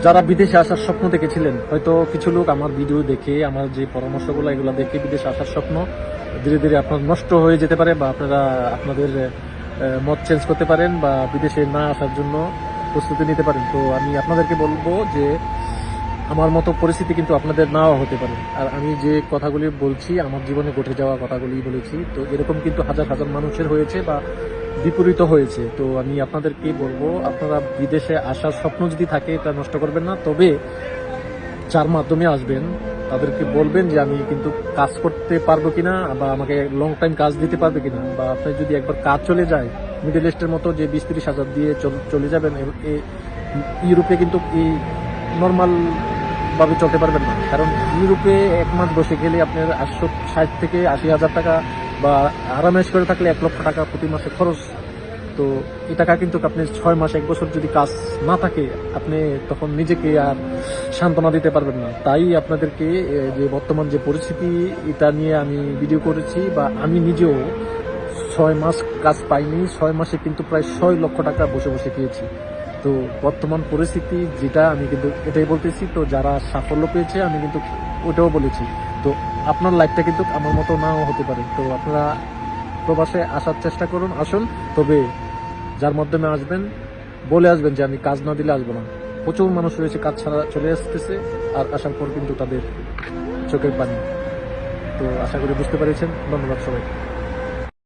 যারা বিদেশে আসার স্বপ্ন দেখেছিলেন, হয়তো কিছু লোক আমার ভিডিও দেখে, আমার যে পরামর্শগুলো এগুলো দেখে বিদেশে আসার স্বপ্ন ধীরে ধীরে আপনার নষ্ট হয়ে যেতে পারে, বা আপনারা আপনাদের মত চেঞ্জ করতে পারেন, বা বিদেশে না আসার জন্য প্রস্তুতি নিতে পারেন। তো আমি আপনাদেরকে বলবো যে আমার মতো পরিস্থিতি কিন্তু আপনাদের নাও হতে পারে। আর আমি যে কথাগুলি বলছি আমার জীবনে ঘটে যাওয়া কথাগুলি বলেছি, তো এরকম কিন্তু হাজার হাজার মানুষের হয়েছে বা বিপরীত হয়েছে। তো আমি আপনাদেরকে বলবো, আপনারা বিদেশে আসার স্বপ্ন যদি থাকে এটা নষ্ট করবেন না। তবে যার মাধ্যমে আসবেন তাদেরকে বলবেন যে আমি কিন্তু কাজ করতে পারবো কিনা, বা আমাকে লং টাইম কাজ দিতে পারবে কিনা। বা আপনি যদি একবার কাজ চলে যায়, মিডল ইস্টের মতো যে 20-30 হাজার দিয়ে চলে যাবেন, ইউরোপে কিন্তু এই নর্মাল ভাবে চলতে পারবেন না। কারণ ইউরোপে 1 মাস বসে গেলে আপনার 60 থেকে 80 হাজার টাকা, বা আরামেশ করে থাকলে 1 লক্ষ টাকা প্রতি মাসে খরচ। তো এই টাকা কিন্তু আপনি 6 মাস 1 বছর যদি কাজ না থাকে, আপনি তখন নিজেকে আর সান্ত্বনা দিতে পারবেন না। তাই আপনাদেরকে যে বর্তমান যে পরিস্থিতি, এটা নিয়ে আমি ভিডিও করেছি, বা আমি নিজেও 6 মাস কাজ পাইনি, 6 মাসে কিন্তু প্রায় 6 লক্ষ টাকা বসে বসে খেয়েছি। তো বর্তমান পরিস্থিতি যেটা, আমি কিন্তু এটাই বলতেছি। তো যারা সাফল্য পেয়েছে আমি কিন্তু ওটাও বলেছি। তো আপনার লাইফটা কিন্তু আমার মতো নাও হতে পারে। তো আপনারা প্রবাসে আসার চেষ্টা করুন, আসুন। তবে যার মাধ্যমে আসবেন বলে আসবেন যে আমি কাজ না দিলে আসবো না। প্রচুর মানুষ রয়েছে কাজ ছাড়া চলে আসতেছে, আর আসার পর কিন্তু তাদের চোখের পানি। তো আশা করি বুঝতে পেরেছেন। ধন্যবাদ সবাই।